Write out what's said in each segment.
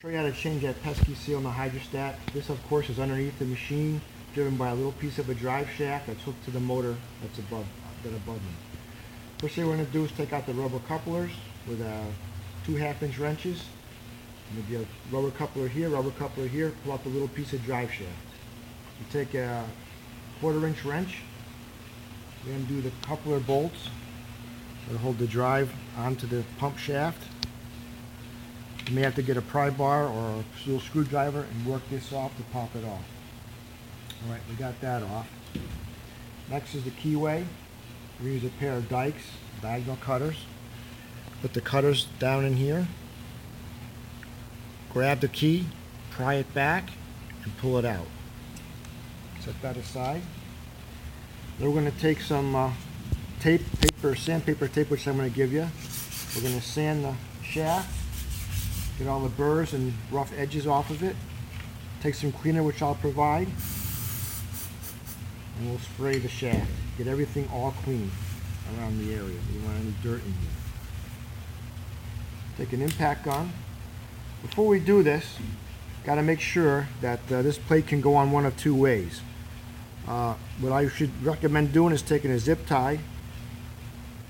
Show you how to change that pesky seal in the hydrostat. This of course is underneath the machine, driven by a little piece of a drive shaft that's hooked to the motor that's above me. First thing we're going to do is take out the rubber couplers with 2 1/2-inch wrenches. And there'll be a rubber coupler here, pull out the little piece of drive shaft. You take a 1/4-inch wrench, we're going to do the coupler bolts that'll hold the drive onto the pump shaft. You may have to get a pry bar or a little screwdriver and work this off to pop it off. Alright, we got that off. Next is the keyway. We use a pair of Dykes diagonal cutters. Put the cutters down in here. Grab the key, pry it back, and pull it out. Set that aside. Then we're going to take some sandpaper tape, which I'm going to give you. We're going to sand the shaft. Get all the burrs and rough edges off of it. Take some cleaner, which I'll provide, and we'll spray the shaft. Get everything all clean around the area. You don't want any dirt in here. Take an impact gun. Before we do this, got to make sure that this plate can go on one of 2 ways. What I should recommend doing is taking a zip tie,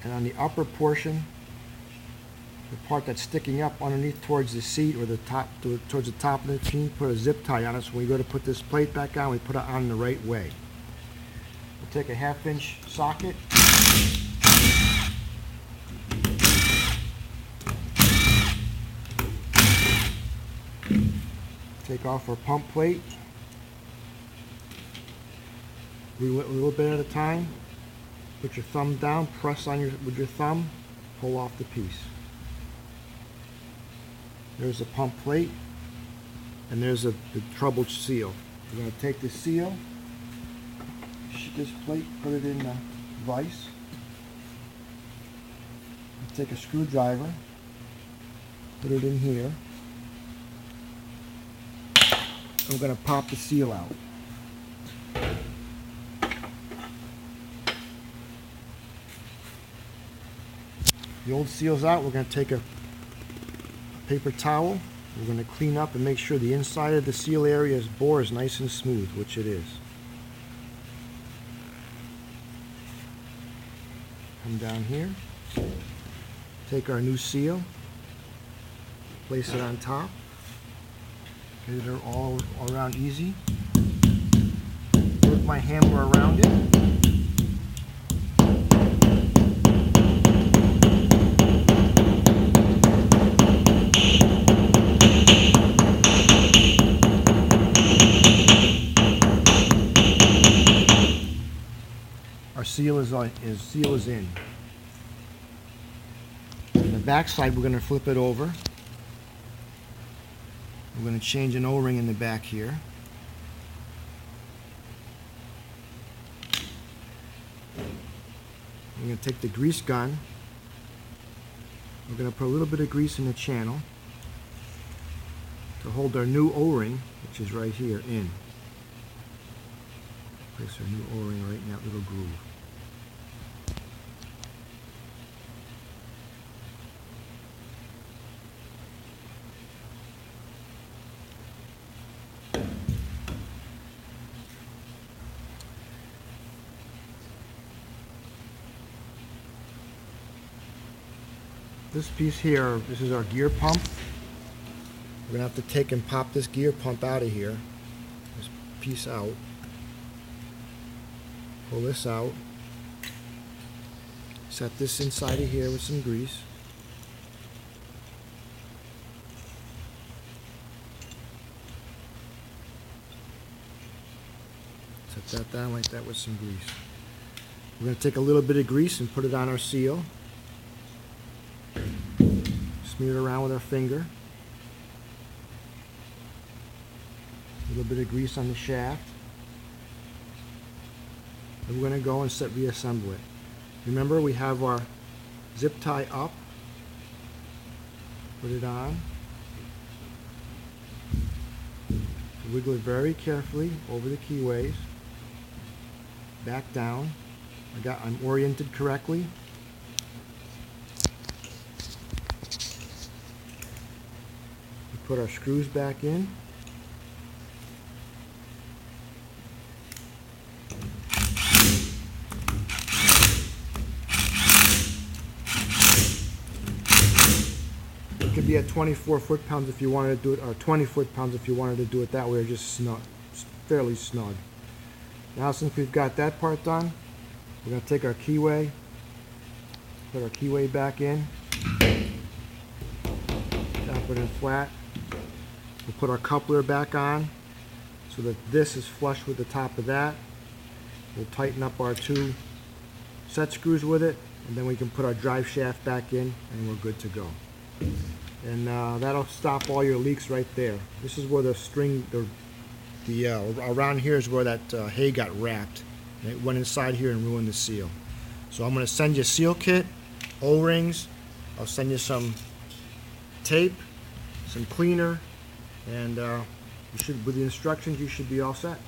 and on the upper portion, the part that's sticking up underneath towards the seat or the top towards the top of the machine, put a zip tie on it, so when we go to put this plate back on, we put it on the right way. We'll take a 1/2-inch socket, take off our pump plate, a little bit at a time. Put your thumb down, press on with your thumb, pull off the piece. There's a pump plate, and there's the trouble seal. We're going to take the seal, this plate, put it in the vise. Take a screwdriver, put it in here. And we're going to pop the seal out. The old seal's out. We're going to take a paper towel. We're going to clean up and make sure the inside of the seal area bore is nice and smooth, which it is. Come down here, take our new seal, place it on top, get it all around easy, work my hammer around it. Our seal is in. On the back side, we're going to flip it over. We're going to change an O-ring in the back here. We're going to take the grease gun. We're going to put a little bit of grease in the channel to hold our new O-ring, which is right here, in. Place our new O-ring right in that little groove. This piece here, this is our gear pump. We're going to have to take and pop this gear pump out of here. This piece out. Pull this out. Set this inside of here with some grease. Set that down like that with some grease. We're going to take a little bit of grease and put it on our seal. Smear it around with our finger. A little bit of grease on the shaft. And we're going to go and reassemble it. Remember, we have our zip tie up. Put it on. Wiggle it very carefully over the keyways. Back down. I'm oriented correctly. put our screws back in. It could be at 24 foot-pounds if you wanted to do it, or 20 foot-pounds if you wanted to do it that way, or just snug, fairly snug. Now since we've got that part done, we're going to take our keyway, put our keyway back in, tap it in flat. We'll put our coupler back on so that this is flush with the top of that. We'll tighten up our 2 set screws with it, and then we can put our drive shaft back in and we're good to go. And that'll stop all your leaks right there. This is where the string, around here is where that hay got wrapped. And it went inside here and ruined the seal. So I'm going to send you a seal kit, O-rings, I'll send you some tape, some cleaner, and you should, with the instructions, you should be all set.